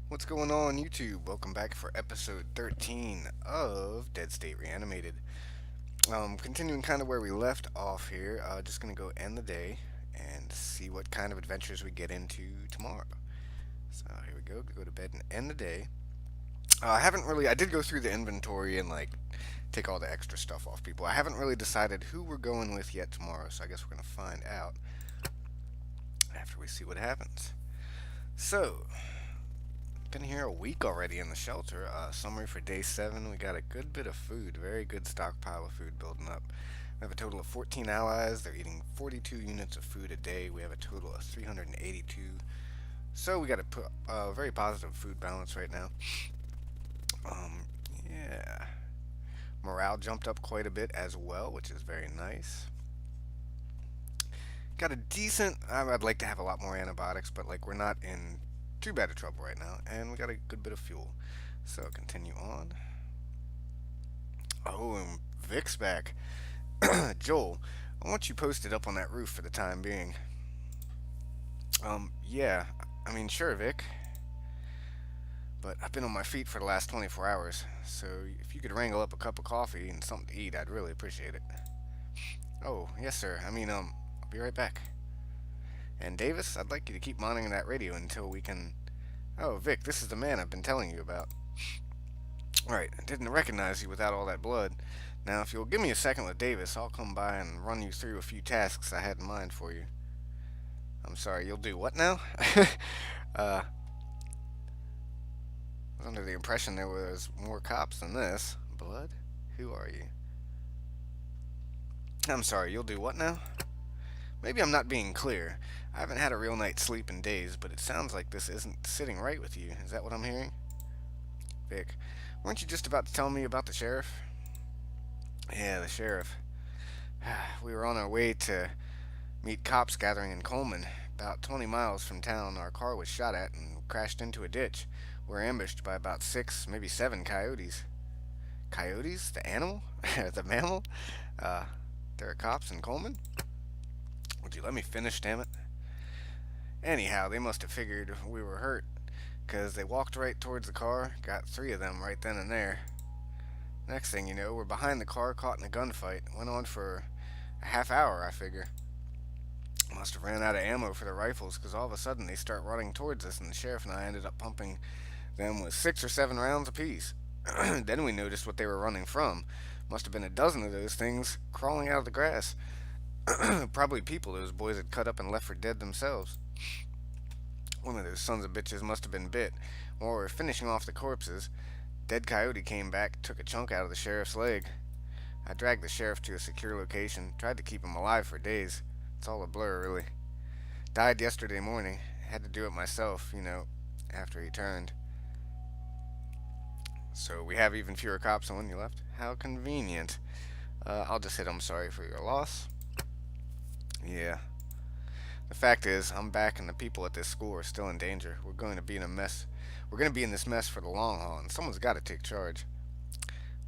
What's going on, YouTube? Welcome back for episode 13 of Dead State Reanimated. Continuing kind of where we left off here, just gonna go end the day and see what kind of adventures we get into tomorrow. So here we go to bed and end the day. I haven't really, I did go through the inventory and like take all the extra stuff off people. I haven't really decided who we're going with yet tomorrow, so I guess we're gonna find out after we see what happens. So, been here a week already in the shelter. Summary for day 7. We got a good bit of food, very good stockpile of food building up. We have a total of 14 allies. They're eating 42 units of food a day. We have a total of 382. So we got a very positive food balance right now. Um, yeah. Morale jumped up quite a bit as well, which is very nice. Got a decent. I'd like to have a lot more antibiotics, but like we're not in too bad of trouble right now, and we got a good bit of fuel. So continue on. Oh, and Vic's back. Joel, I want you posted up on that roof for the time being. Yeah. I mean, sure, Vic, but I've been on my feet for the last 24 hours, so if you could wrangle up a cup of coffee and something to eat, I'd really appreciate it. Oh, yes, sir. I'll be right back. And Davis, I'd like you to keep monitoring that radio until we can. Oh, Vic, this is the man I've been telling you about. Right, I didn't recognize you without all that blood. Now, if you'll give me a second with Davis, I'll come by and run you through a few tasks I had in mind for you. I'm sorry, you'll do what now? I was under the impression there was more cops than this. Blood? Who are you? I'm sorry, you'll do what now? Maybe I'm not being clear. I haven't had a real night's sleep in days, but it sounds like this isn't sitting right with you. Is that what I'm hearing? Vic, weren't you just about to tell me about the sheriff? Yeah, the sheriff. We were on our way to meet cops gathering in Coleman. About 20 miles from town, our car was shot at and crashed into a ditch. We were ambushed by about 6, maybe 7 coyotes. Coyotes? The animal? The mammal? Uh, there are cops in Coleman? Would you let me finish, damn it? Anyhow, they must have figured we were hurt, 'cause they walked right towards the car, got 3 of them right then and there. Next thing you know, we're behind the car, caught in a gunfight. Went on for a half hour, I figure. Must have ran out of ammo for the rifles, 'cause all of a sudden they start running towards us, and the sheriff and I ended up pumping them with 6 or 7 rounds apiece. Then we noticed what they were running from. Must have been a dozen of those things crawling out of the grass. Probably people those boys had cut up and left for dead themselves. One of those sons of bitches must have been bit. While we were finishing off the corpses, dead coyote came back, took a chunk out of the sheriff's leg. I dragged the sheriff to a secure location, tried to keep him alive for days. It's all a blur, really. Died yesterday morning. Had to do it myself, after he turned. So we have even fewer cops than when you left. How convenient. I'll just hit I'm sorry for your loss. Yeah. The fact is, I'm back and the people at this school are still in danger. We're going to be in a mess. We're going to be in this mess for the long haul, and someone's got to take charge.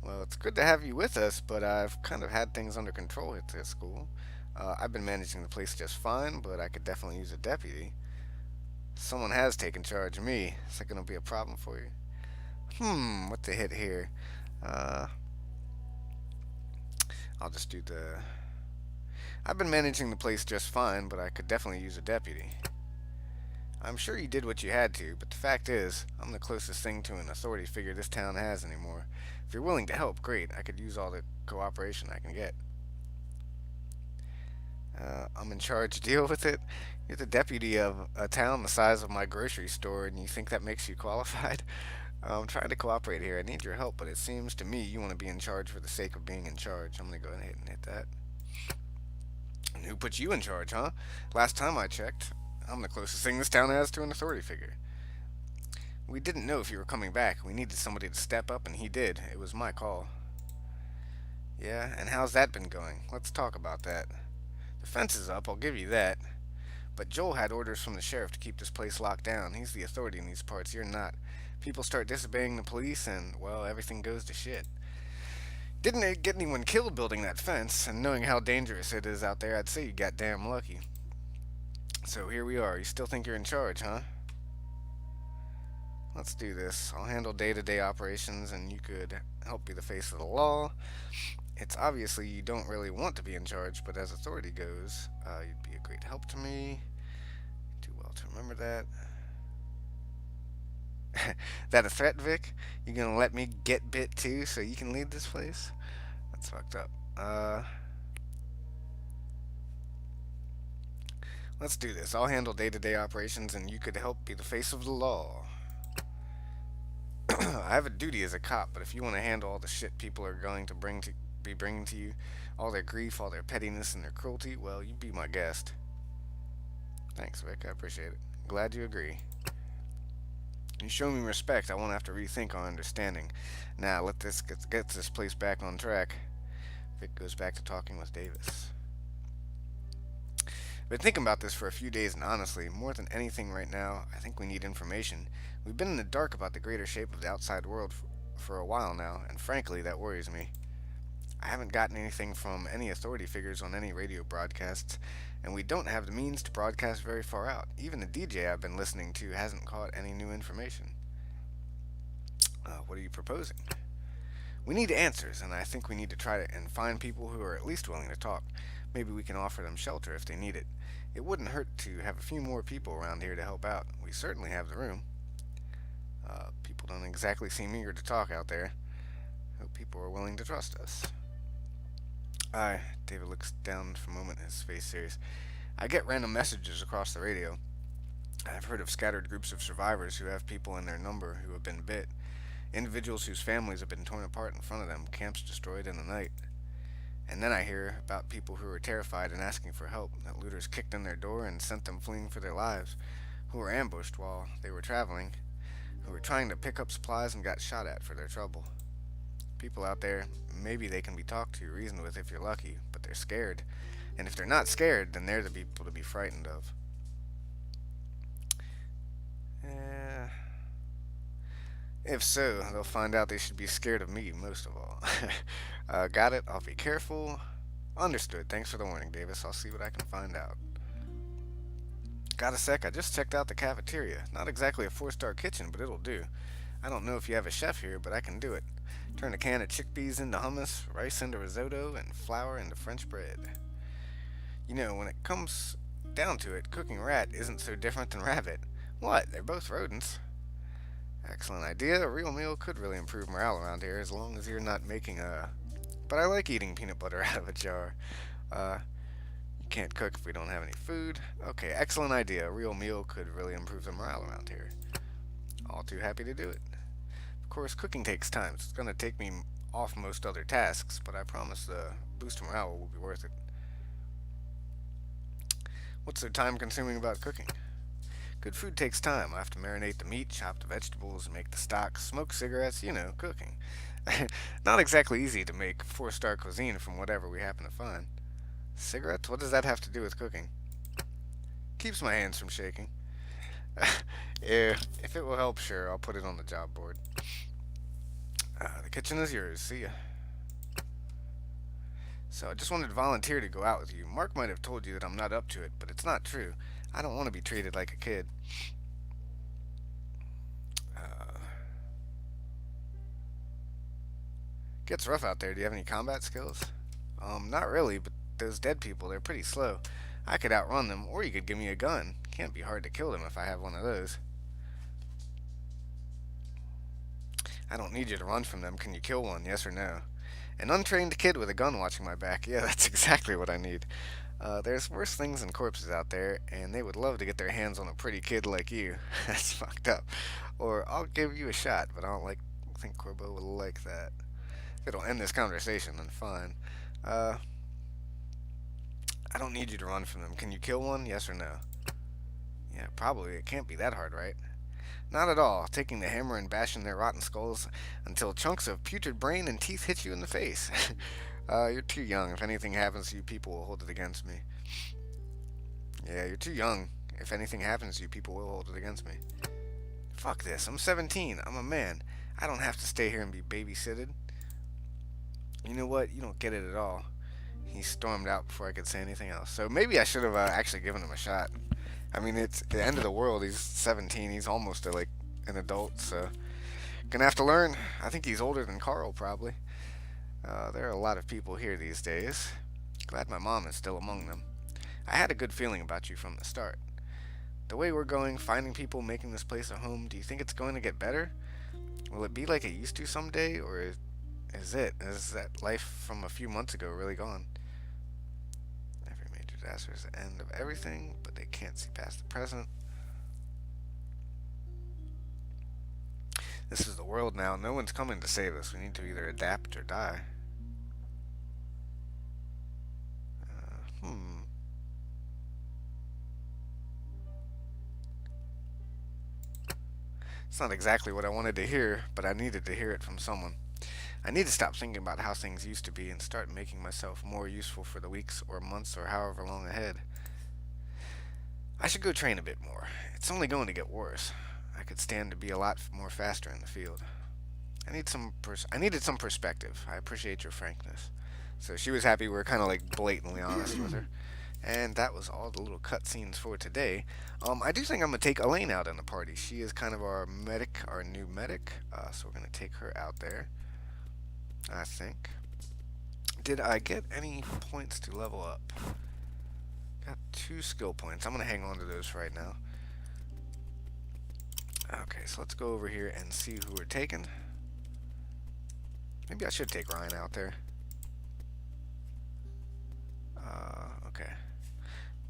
Well, it's good to have you with us, but I've kind of had things under control at this school. I've been managing the place just fine, but I could definitely use a deputy. Someone has taken charge of me. Is that going to be a problem for you? What to hit here? Uh, I'll just do the. I've been managing the place just fine, but I could definitely use a deputy. I'm sure you did what you had to, but the fact is, I'm the closest thing to an authority figure this town has anymore. If you're willing to help, great. I could use all the cooperation I can get. I'm in charge. Deal with it. You're the deputy of a town the size of my grocery store, and you think that makes you qualified? I'm trying to cooperate here. I need your help, but it seems to me you want to be in charge for the sake of being in charge. I'm going to go ahead and hit that. And who put you in charge, huh? Last time I checked, I'm the closest thing this town has to an authority figure. We didn't know if you were coming back. We needed somebody to step up, and he did. It was my call. Yeah, and how's that been going? Let's talk about that. The fence is up, I'll give you that. But Joel had orders from the sheriff to keep this place locked down. He's the authority in these parts, you're not. People start disobeying the police, and, well, everything goes to shit. Didn't get anyone killed building that fence, and knowing how dangerous it is out there, I'd say you got damn lucky. So here we are. You still think you're in charge, huh? Let's do this. I'll handle day-to-day operations, and you could help be the face of the law. It's obviously you don't really want to be in charge, but as authority goes, you'd be a great help to me. Too well to remember that. That a threat, Vic? You gonna let me get bit too, so you can lead this place? That's fucked up. Let's do this. I'll handle day-to-day operations, and you could help be the face of the law. I have a duty as a cop, but if you want to handle all the shit people are going to be bringing to you, all their grief, all their pettiness, and their cruelty, well, you be my guest. Thanks, Vic. I appreciate it. Glad you agree. You show me respect. I won't have to rethink our understanding. Now, let this get this place back on track. Vic goes back to talking with Davis. I've been thinking about this for a few days, and honestly, more than anything right now, I think we need information. We've been in the dark about the greater shape of the outside world for a while now, and frankly, that worries me. I haven't gotten anything from any authority figures on any radio broadcasts, and we don't have the means to broadcast very far out. Even the DJ I've been listening to hasn't caught any new information. What are you proposing? We need answers, and I think we need to try to and find people who are at least willing to talk. Maybe we can offer them shelter if they need it. It wouldn't hurt to have a few more people around here to help out. We certainly have the room. People don't exactly seem eager to talk out there. Hope people are willing to trust us. David looks down for a moment, his face serious. I get random messages across the radio. I've heard of scattered groups of survivors who have people in their number who have been bit. Individuals whose families have been torn apart in front of them, camps destroyed in the night. And then I hear about people who are terrified and asking for help, that looters kicked in their door and sent them fleeing for their lives, who were ambushed while they were traveling, who were trying to pick up supplies and got shot at for their trouble. People out there, maybe they can be talked to, reasoned with if you're lucky, but they're scared. And if they're not scared, then they're the people to be frightened of. If so, they'll find out they should be scared of me most of all. Got it? I'll be careful. Understood. Thanks for the warning, Davis. I'll see what I can find out. Got a sec? I just checked out the cafeteria. Not exactly a four-star kitchen, but it'll do. I don't know if you have a chef here, but I can do it. Turn a can of chickpeas into hummus, rice into risotto, and flour into French bread. You know, when it comes down to it, cooking rat isn't so different than rabbit. What? They're both rodents. Excellent idea. A real meal could really improve morale around here as long as you're not making a... But I like eating peanut butter out of a jar. You can't cook if we don't have any food. Okay, excellent idea. A real meal could really improve the morale around here. All too happy to do it. Of course, cooking takes time. So it's going to take me off most other tasks, but I promise the boost morale will be worth it. What's so time consuming about cooking? Good food takes time. I have to marinate the meat, chop the vegetables, make the stock, smoke cigarettes, cooking. Not exactly easy to make four-star cuisine from whatever we happen to find. Cigarettes? What does that have to do with cooking? Keeps my hands from shaking. Yeah, if it will help, sure, I'll put it on the job board. The kitchen is yours. See ya. So I just wanted to volunteer to go out with you. Mark might have told you that I'm not up to it, but it's not true. I don't want to be treated like a kid. Gets rough out there. Do you have any combat skills? Not really, but those dead people, they're pretty slow. I could outrun them, or you could give me a gun. Can't be hard to kill them if I have one of those. I don't need you to run from them. Can you kill one, yes or no? An untrained kid with a gun watching my back. Yeah, that's exactly what I need. There's worse things than corpses out there, and they would love to get their hands on a pretty kid like you. That's fucked up. Or I'll give you a shot, but I don't think Corbo will like that. If it'll end this conversation, then fine. I don't need you to run from them. Can you kill one, yes or no? Yeah, probably. It can't be that hard, right? Not at all. Taking the hammer and bashing their rotten skulls until chunks of putrid brain and teeth hit you in the face. You're too young. If anything happens to you, people will hold it against me. Yeah, you're too young. If anything happens to you, people will hold it against me. Fuck this. I'm 17. I'm a man. I don't have to stay here and be babysitted. You know what? You don't get it at all. He stormed out before I could say anything else. So maybe I should have actually given him a shot. I mean, it's the end of the world. He's 17. He's almost a an adult, so gonna have to learn. I think he's older than Carl, probably. There are a lot of people here these days. Glad my mom is still among them. I had a good feeling about you from the start. The way we're going, finding people, making this place a home, do you think it's going to get better? Will it be like it used to someday, or is that life from a few months ago really gone? Every major disaster is the end of everything, but they can't see past the present. This is the world now. No one's coming to save us. We need to either adapt or die. Hmm. It's not exactly what I wanted to hear, but I needed to hear it from someone. I need to stop thinking about how things used to be and start making myself more useful for the weeks or months or however long ahead. I should go train a bit more. It's only going to get worse. I could stand to be a lot more faster in the field. I needed some perspective. I appreciate your frankness. So she was happy we were kind of like blatantly honest with her. And that was all the little cutscenes for today. I do think I'm gonna take Elaine out in the party. She is kind of our medic, our new medic. So we're gonna take her out there. I think. Did I get any points to level up? Got 2 skill points. I'm gonna hang on to those for right now. Okay, so let's go over here and see who we're taking. Maybe I should take Ryan out there. Okay.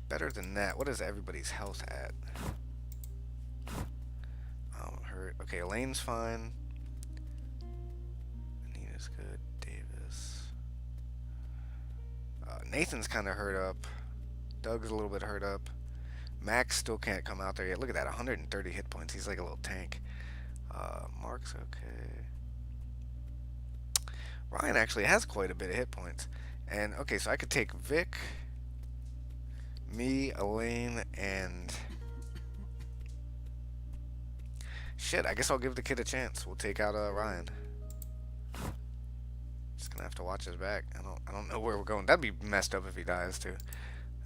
Better than that. What is everybody's health at? Hurt. Okay, Elaine's fine. Anita's good. Davis. Nathan's kind of hurt up. Doug's a little bit hurt up. Max still can't come out there yet. Look at that, 130 hit points. He's like a little tank. Mark's okay. Ryan actually has quite a bit of hit points. And, okay, so I could take Vic, me, Elaine, and... Shit, I guess I'll give the kid a chance. We'll take out Ryan. Just gonna have to watch his back. I don't know where we're going. That'd be messed up if he dies, too.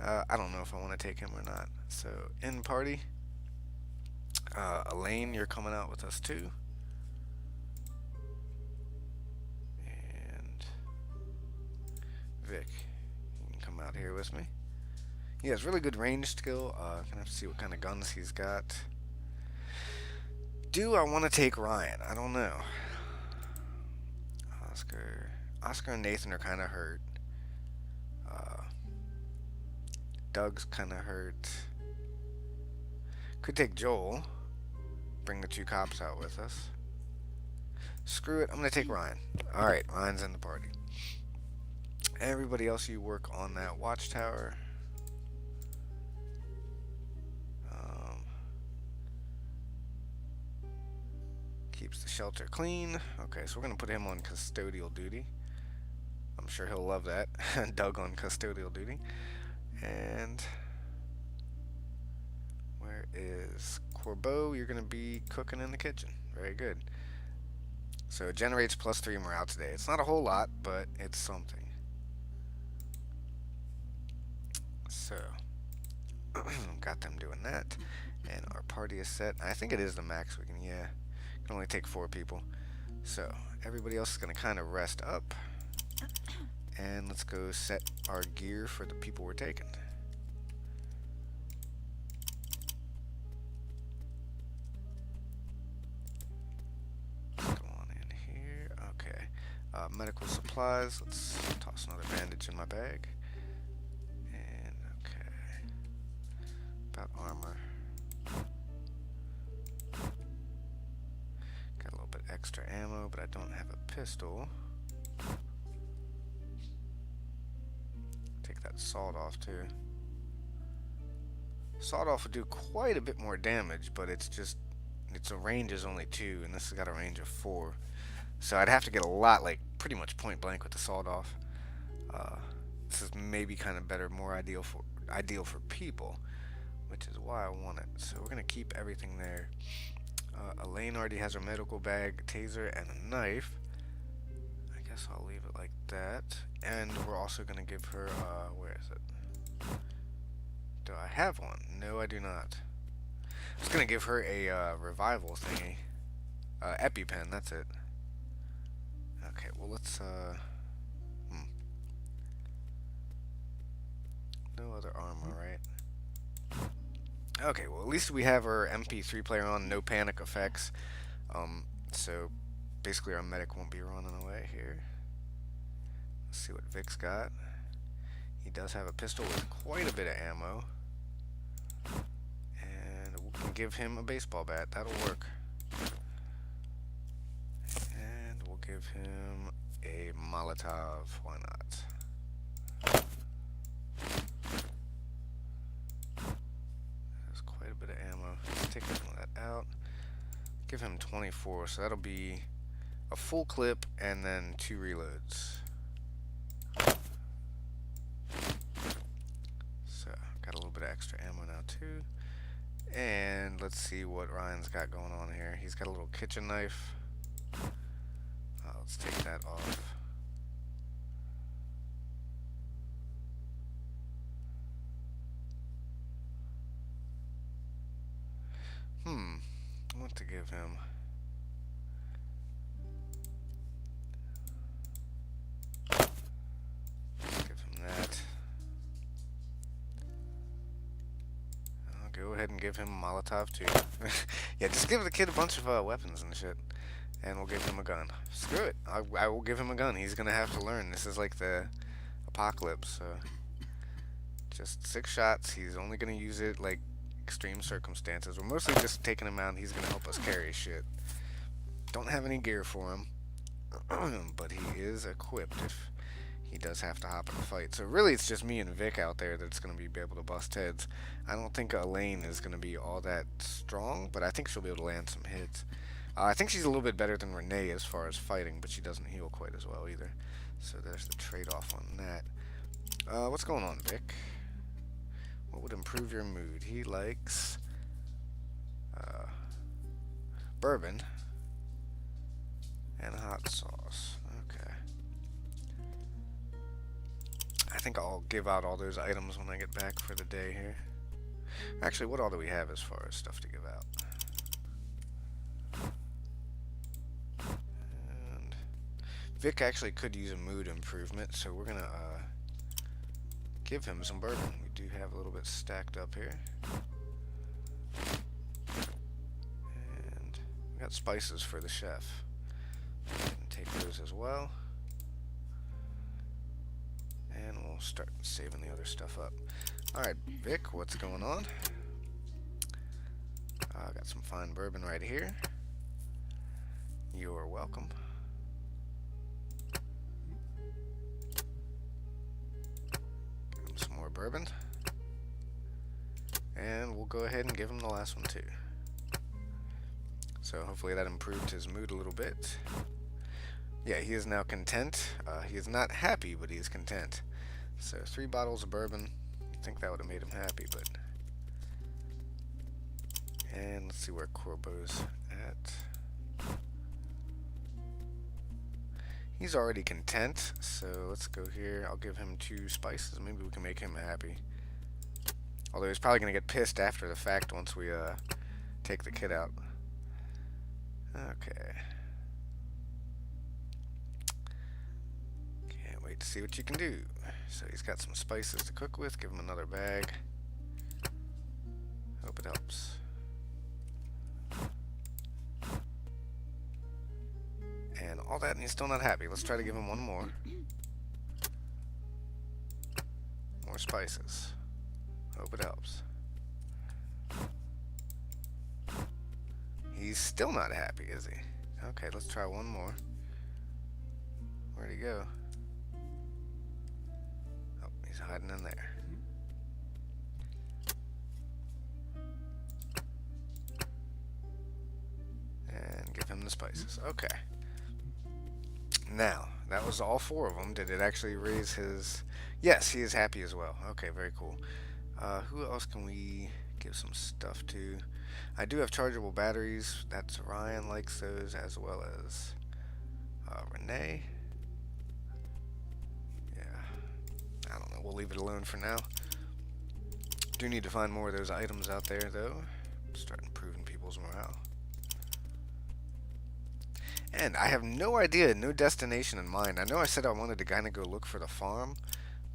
I don't know if I want to take him or not. So, in party. Elaine, you're coming out with us, too. Vic, you can come out here with me. He has really good range skill. Gonna have to see what kind of guns he's got. Do I want to take Ryan? I don't know. Oscar and Nathan are kind of hurt. Doug's kind of hurt. Could take Joel. Bring the 2 cops out with us. Screw it. I'm gonna take Ryan. All right, Ryan's in the party. Everybody else, you work on that watchtower. Keeps the shelter clean. Okay, so we're going to put him on custodial duty. I'm sure he'll love that. Doug on custodial duty. And where is Corbeau? You're going to be cooking in the kitchen. Very good. So it generates +3 morale today. It's not a whole lot, but it's something. So, got them doing that. And our party is set. I think it is the max we can, yeah. Can only take 4 people. So, everybody else is going to kind of rest up. And let's go set our gear for the people we're taking. Let's go on in here. Okay. Medical supplies. Let's toss another bandage in my bag. And, okay. About armor. Extra ammo, but I don't have a pistol. Take that sawed off too. Sawed off would do quite a bit more damage, but its range is only 2, and this has got a range of 4. So I'd have to get a lot, like pretty much point blank with the sawed off. This is maybe kind of better, more ideal for people, which is why I want it. So we're gonna keep everything there. Elaine already has her medical bag, taser, and a knife. I guess I'll leave it like that. And we're also going to give her, where is it? Do I have one? No, I do not. I was gonna give her a revival thingy. EpiPen, that's it. Okay, well let's hmm. No other armor, right? Okay, well at least we have our MP3 player on, no panic effects. So basically our medic won't be running away here. Let's see what Vic's got. He does have a pistol with quite a bit of ammo. And we can give him a baseball bat. That'll work. And we'll give him a Molotov. Why not? There's quite a bit of ammo. Let's take some of that out. Give him 24, so that'll be a full clip and then 2 reloads. So, got a little bit of extra ammo now too. And let's see what Ryan's got going on here. He's got a little kitchen knife. Let's take that off. What to give him? Give him that. I'll go ahead and give him a Molotov too. Yeah, just give the kid a bunch of weapons and shit. And we'll give him a gun. Screw it. I will give him a gun. He's gonna have to learn. This is like the apocalypse. So just 6 shots. He's only gonna use it like extreme circumstances. We're mostly just taking him out. He's gonna help us carry shit. Don't have any gear for him, but he is equipped if he does have to hop in a fight. So really, it's just me and Vic out there that's gonna be able to bust heads. I don't think Elaine is gonna be all that strong, but I think she'll be able to land some hits. I think she's a little bit better than Renee as far as fighting, but she doesn't heal quite as well either. So there's the trade-off on that. What's going on, Vic? What would improve your mood? He likes bourbon and hot sauce. Okay. I think I'll give out all those items when I get back for the day here. Actually, what all do we have as far as stuff to give out? And Vic actually could use a mood improvement, so we're gonna give him some bourbon. We do have a little bit stacked up here. And we got spices for the chef. And take those as well. And we'll start saving the other stuff up. Alright, Vic, what's going on? I got some fine bourbon right here. You're welcome. Some more bourbon. And we'll go ahead and give him the last one too. So hopefully that improved his mood a little bit. Yeah, he is now content. He is not happy, but he is content. So 3 bottles of bourbon. I think that would have made him happy, but... And let's see where Corbo's at. He's already content, so let's go here. I'll give him 2 spices. Maybe we can make him happy. Although he's probably going to get pissed after the fact once we take the kid out. Okay. Can't wait to see what you can do. So he's got some spices to cook with. Give him another bag. Hope it helps. And all that, and he's still not happy. Let's try to give him one more. More spices. Hope it helps. He's still not happy, is he? Okay, let's try one more. Where'd he go? Oh, he's hiding in there. And give him the spices. Okay. Now, that was all 4 of them. Did it actually raise his... Yes, he is happy as well. Okay, very cool. Who else can we give some stuff to? I do have chargeable batteries. That's Ryan likes those, as well as Renee. Yeah. I don't know. We'll leave it alone for now. Do need to find more of those items out there, though. Start improving people's morale. And I have no idea, no destination in mind. I know I said I wanted to kind of go look for the farm,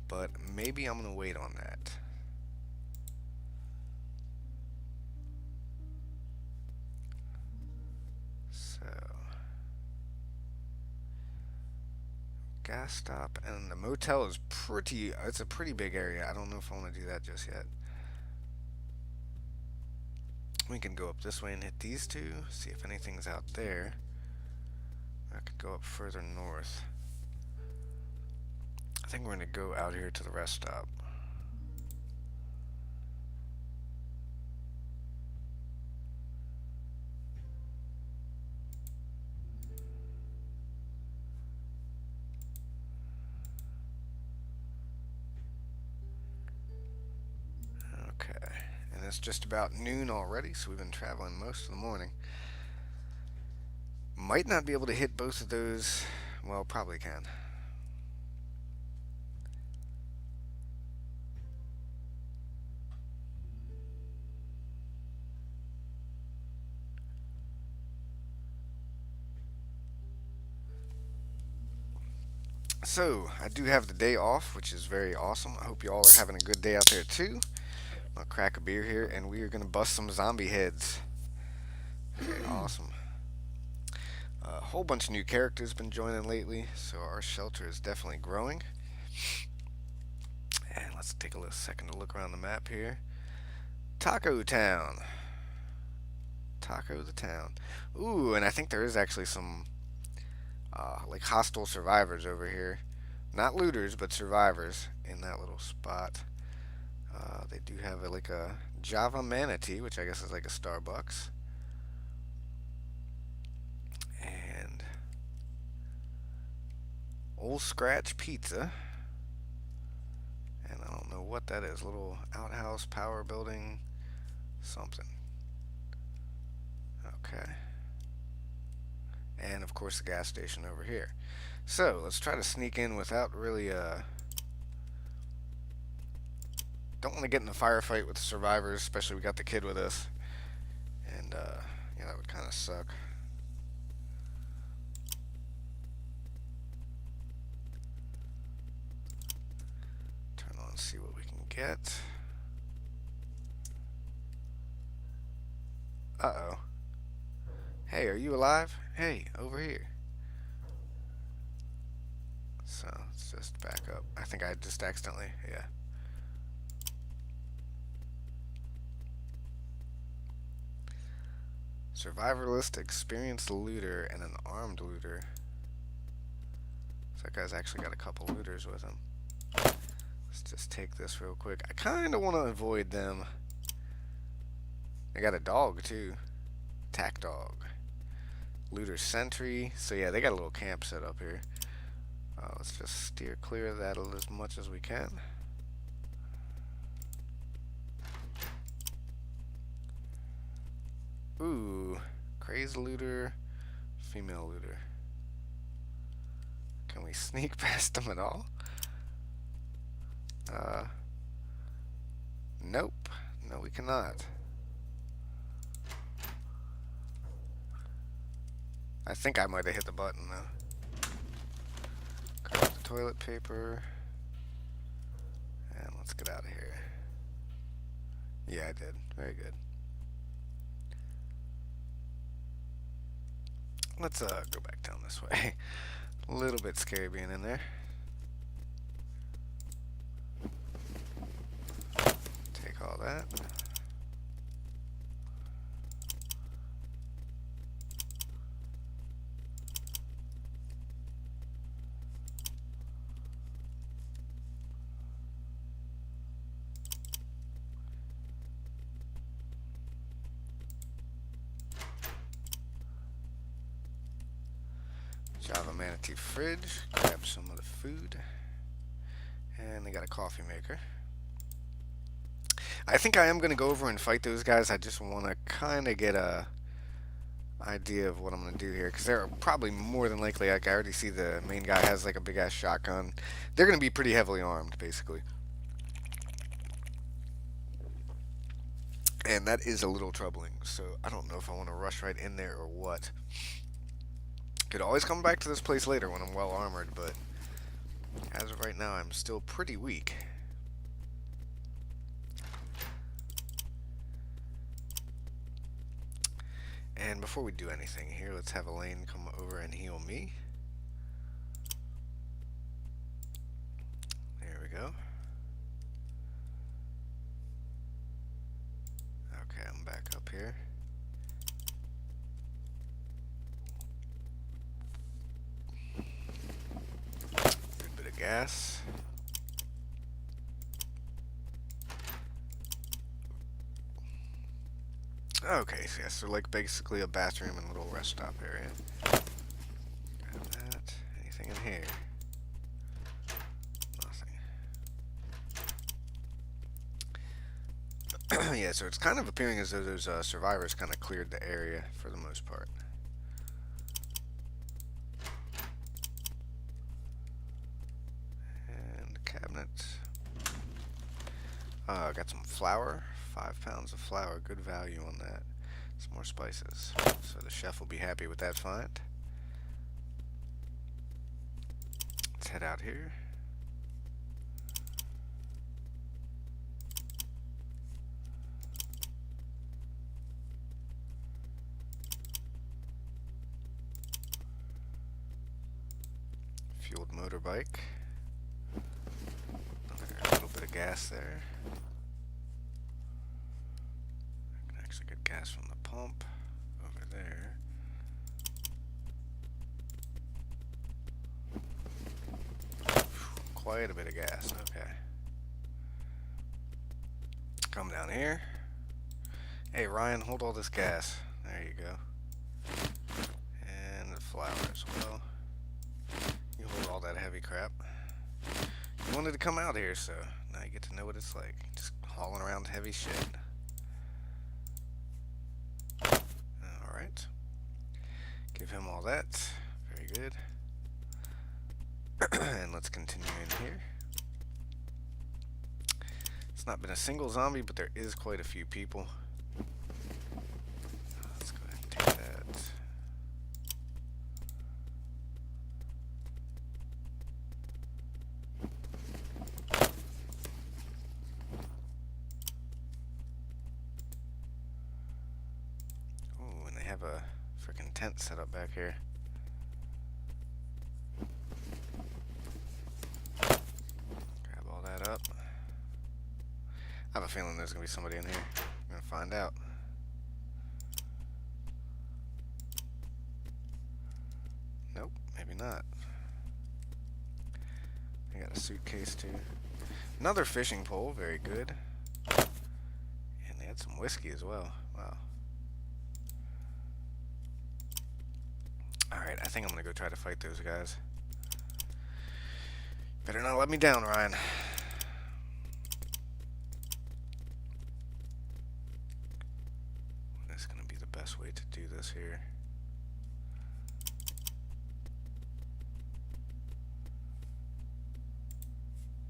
but maybe I'm going to wait on that. So, gas stop, and the motel is it's a pretty big area. I don't know if I want to do that just yet. We can go up this way and hit these two, see if anything's out there. I could go up further north. I think we're going to go out here to the rest stop. Okay, and it's just about noon already, so we've been traveling most of the morning. Might not be able to hit both of those. Well, probably can. So, I do have the day off, which is very awesome. I hope you all are having a good day out there too. I'll crack a beer here, and we are going to bust some zombie heads. Very awesome. A whole bunch of new characters been joining lately, so our shelter is definitely growing. And let's take a little second to look around the map here. Taco Town. Taco the town. Ooh, and I think there is actually some like hostile survivors over here. Not looters, but survivors in that little spot. They do have like a Java Manatee, which I guess is like a Starbucks. And Old Scratch Pizza. And I don't know what that is. Little outhouse, power building, something. Okay. And of course the gas station over here. So let's try to sneak in without really don't want to get in a firefight with the survivors, especially we got the kid with us. And yeah, that would kind of suck. Turn on and see what we can get. Uh-oh. Hey, are you alive? Hey, over here. So, let's just back up. I think I just accidentally, yeah. Survivor list, experienced looter, and an armed looter. So that guy's actually got a couple looters with him. Let's just take this real quick. I kind of want to avoid them. They got a dog, too. Attack dog. Looter sentry. So yeah, they got a little camp set up here. Let's just steer clear of that as much as we can. Ooh, crazed looter, female looter. Can we sneak past them at all? Nope. No, we cannot. I think I might have hit the button though. Grab the toilet paper. And let's get out of here. Yeah, I did. Very good. Let's go back down this way. A little bit scary being in there. Take all that. Java Manatee fridge, grab some of the food, and they got a coffee maker. I think I am going to go over and fight those guys. I just want to kind of get a idea of what I'm going to do here, because they're probably more than likely, like I already see the main guy has like a big ass shotgun. They're going to be pretty heavily armed, basically. And that is a little troubling. So I don't know if I want to rush right in there or what. Could always come back to this place later when I'm well armored, but as of right now, I'm still pretty weak. And before we do anything here, let's have Elaine come over and heal me. There we go. Okay, I'm back up here. Good bit of gas. Okay, so yeah, so like basically a bathroom and a little rest stop area. Grab that. Anything in here? Nothing. Yeah, so it's kind of appearing as though those survivors kind of cleared the area for the most part. And cabinets. Got some flour. 5 pounds of flour. Good value on that. Some more spices. So the chef will be happy with that find. Let's head out here. Fueled motorbike. A little bit of gas there. I can actually get gas from the pump over there. Quite a bit of gas, okay. Come down here. Hey Ryan, hold all this gas. There you go. And the flour as well. You hold all that heavy crap. You wanted to come out here, so now you get to know what it's like. Just hauling around heavy shit. Alright. Give him all that. Very good. And let's continue in here. It's not been a single zombie, but there is quite a few people. Let's go ahead and take that. Ooh, and they have a freaking tent set up back here. Grab all that up. I have a feeling there's going to be somebody in here. I'm going to find out. Nope, maybe not. I got a suitcase too. Another fishing pole, very good. And they had some whiskey as well. Wow. Alright, I think I'm going to go try to fight those guys. Better not let me down, Ryan. That's going to be the best way to do this here.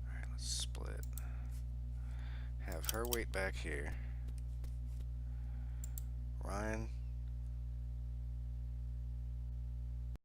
Alright, let's split. Have her wait back here. Ryan,